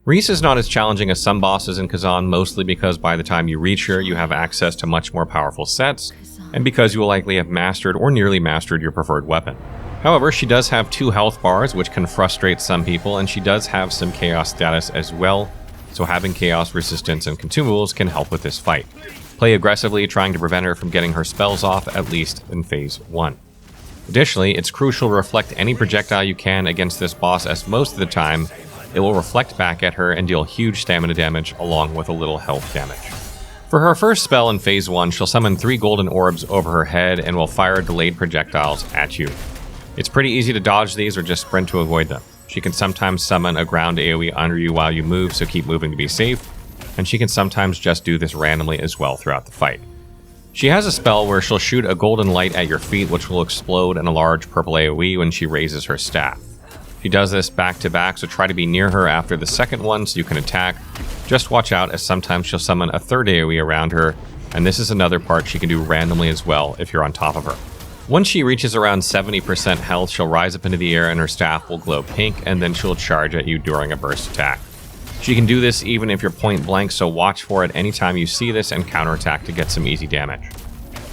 Reese is not as challenging as some bosses in Khazan, mostly because by the time you reach her, you have access to much more powerful sets, and because you will likely have mastered or nearly mastered your preferred weapon. However, she does have 2 health bars, which can frustrate some people, and she does have some chaos status as well, so having chaos resistance and consumables can help with this fight. Play aggressively, trying to prevent her from getting her spells off, at least in Phase 1. Additionally, it's crucial to reflect any projectile you can against this boss, as most of the time, it will reflect back at her and deal huge stamina damage along with a little health damage. For her first spell in Phase 1, she'll summon 3 golden orbs over her head and will fire delayed projectiles at you. It's pretty easy to dodge these or just sprint to avoid them. She can sometimes summon a ground AoE under you while you move, so keep moving to be safe, and she can sometimes just do this randomly as well throughout the fight. She has a spell where she'll shoot a golden light at your feet, which will explode in a large purple AoE when she raises her staff. She does this back to back, so try to be near her after the second one so you can attack. Just watch out, as sometimes she'll summon a third AoE around her, and this is another part she can do randomly as well if you're on top of her. Once she reaches around 70% health, she'll rise up into the air and her staff will glow pink, and then she'll charge at you during a burst attack. She can do this even if you're point blank, so watch for it anytime you see this and counterattack to get some easy damage.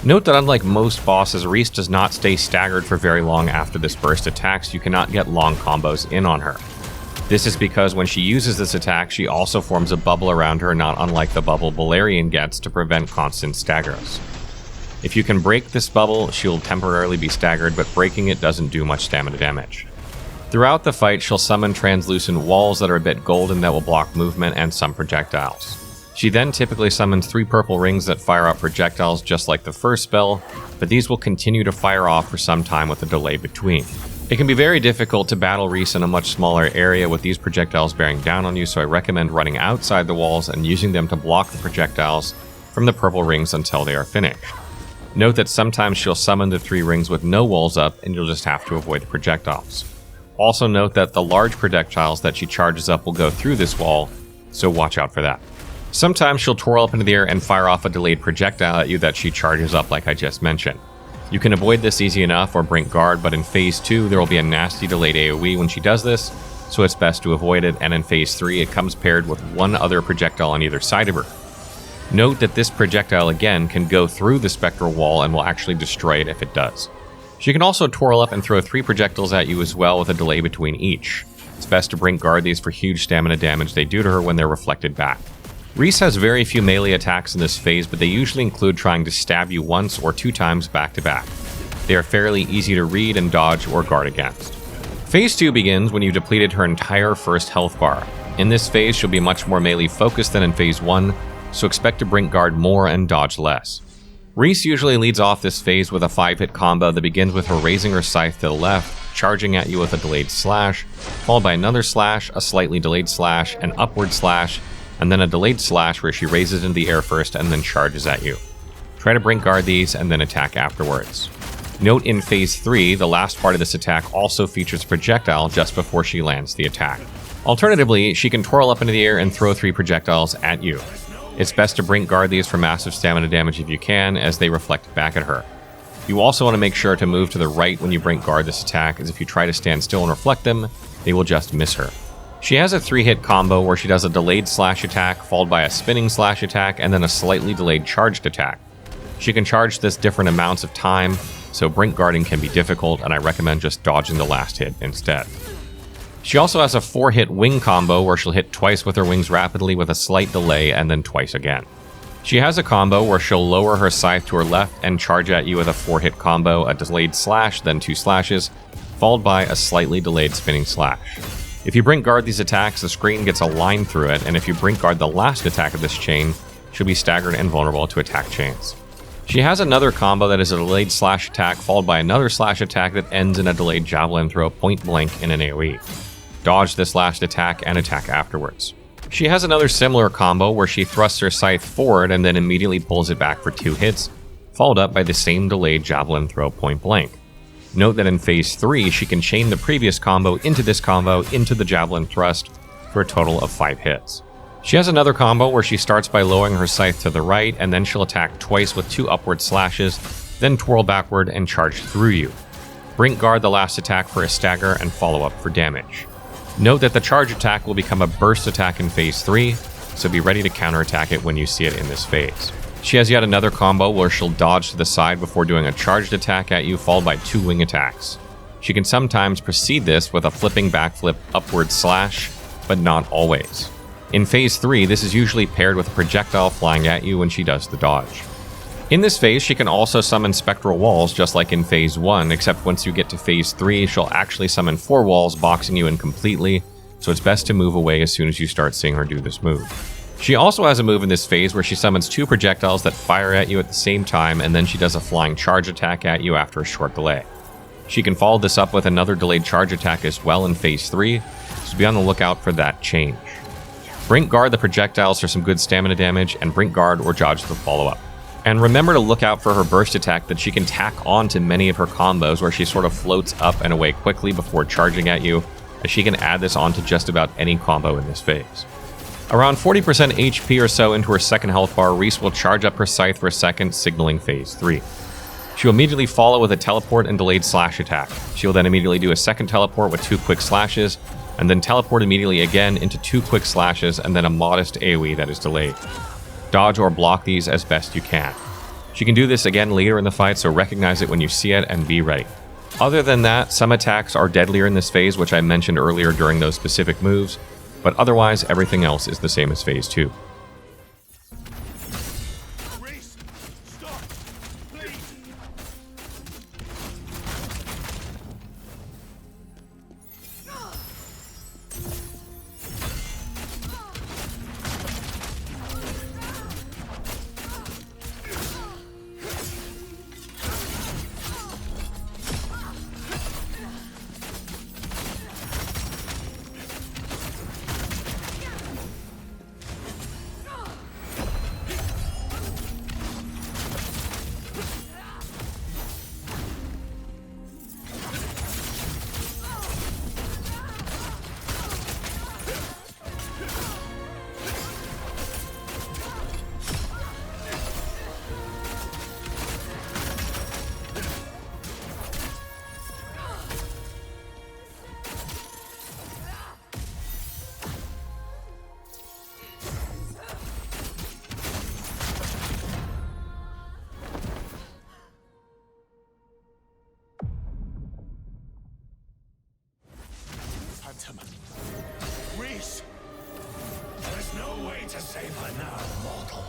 Note that unlike most bosses, Reese does not stay staggered for very long after this burst attack, so you cannot get long combos in on her. This is because when she uses this attack, she also forms a bubble around her, not unlike the bubble Balerion gets to prevent constant staggers. If you can break this bubble, she'll temporarily be staggered, but breaking it doesn't do much stamina damage. Throughout the fight, she'll summon translucent walls that are a bit golden that will block movement and some projectiles. She then typically summons 3 purple rings that fire out projectiles just like the first spell, but these will continue to fire off for some time with a delay between. It can be very difficult to battle Reese in a much smaller area with these projectiles bearing down on you, so I recommend running outside the walls and using them to block the projectiles from the purple rings until they are finished. Note that sometimes she'll summon the 3 rings with no walls up, and you'll just have to avoid the projectiles. Also note that the large projectiles that she charges up will go through this wall, so watch out for that. Sometimes she'll twirl up into the air and fire off a delayed projectile at you that she charges up like I just mentioned. You can avoid this easy enough or brink guard, but in Phase 2 there will be a nasty delayed AoE when she does this, so it's best to avoid it, and in Phase 3 it comes paired with 1 other projectile on either side of her. Note that this projectile again can go through the spectral wall and will actually destroy it if it does. She can also twirl up and throw 3 projectiles at you as well with a delay between each. It's best to brink guard these for huge stamina damage they do to her when they're reflected back. Reese has very few melee attacks in this phase, but they usually include trying to stab you once or 2 times back to back. They are fairly easy to read and dodge or guard against. Phase 2 begins when you've depleted her entire first health bar. In this phase, she'll be much more melee focused than in Phase 1, so expect to brink guard more and dodge less. Reese usually leads off this phase with a 5-hit combo that begins with her raising her scythe to the left, charging at you with a delayed slash, followed by another slash, a slightly delayed slash, an upward slash, and then a delayed slash where she raises into the air first and then charges at you. Try to brink guard these and then attack afterwards. Note in Phase 3, the last part of this attack also features a projectile just before she lands the attack. Alternatively, she can twirl up into the air and throw 3 projectiles at you. It's best to brink guard these for massive stamina damage if you can, as they reflect back at her. You also want to make sure to move to the right when you brink guard this attack, as if you try to stand still and reflect them, they will just miss her. She has a 3-hit combo where she does a delayed slash attack, followed by a spinning slash attack, and then a slightly delayed charged attack. She can charge this different amounts of time, so brink guarding can be difficult, and I recommend just dodging the last hit instead. She also has a 4-hit wing combo where she'll hit twice with her wings rapidly with a slight delay, and then twice again. She has a combo where she'll lower her scythe to her left and charge at you with a 4-hit combo, a delayed slash, then 2 slashes, followed by a slightly delayed spinning slash. If you brink guard these attacks, the screen gets a line through it, and if you brink guard the last attack of this chain, she'll be staggered and vulnerable to attack chains. She has another combo that is a delayed slash attack, followed by another slash attack that ends in a delayed javelin throw point blank in an AoE. Dodge this last attack and attack afterwards. She has another similar combo where she thrusts her scythe forward and then immediately pulls it back for 2 hits, followed up by the same delayed javelin throw point blank. Note that in Phase 3, she can chain the previous combo into this combo into the javelin thrust for a total of 5 hits. She has another combo where she starts by lowering her scythe to the right, and then she'll attack twice with 2 upward slashes, then twirl backward and charge through you. Brink guard the last attack for a stagger and follow up for damage. Note that the charge attack will become a burst attack in phase 3, so be ready to counterattack it when you see it in this phase. She has yet another combo where she'll dodge to the side before doing a charged attack at you, followed by 2 wing attacks. She can sometimes precede this with a flipping backflip upward slash, but not always. In phase 3, this is usually paired with a projectile flying at you when she does the dodge. In this phase, she can also summon spectral walls just like in phase 1, except once you get to phase 3, she'll actually summon 4 walls boxing you in completely, so it's best to move away as soon as you start seeing her do this move. She also has a move in this phase where she summons 2 projectiles that fire at you at the same time, and then she does a flying charge attack at you after a short delay. She can follow this up with another delayed charge attack as well in phase 3, so be on the lookout for that change. Brink guard the projectiles for some good stamina damage, and brink guard or dodge the follow-up. And remember to look out for her burst attack that she can tack on to many of her combos where she sort of floats up and away quickly before charging at you, as she can add this onto just about any combo in this phase. Around 40% HP or so into her second health bar, Reese will charge up her scythe for a second, signaling phase 3. She will immediately follow with a teleport and delayed slash attack. She will then immediately do a second teleport with 2 quick slashes, and then teleport immediately again into 2 quick slashes and then a modest AoE that is delayed. Dodge or block these as best you can. She can do this again later in the fight, so recognize it when you see it and be ready. Other than that, some attacks are deadlier in this phase, which I mentioned earlier during those specific moves, but otherwise everything else is the same as phase 2. Reese, stop, please. Reese! There's no way to save her now, mortal.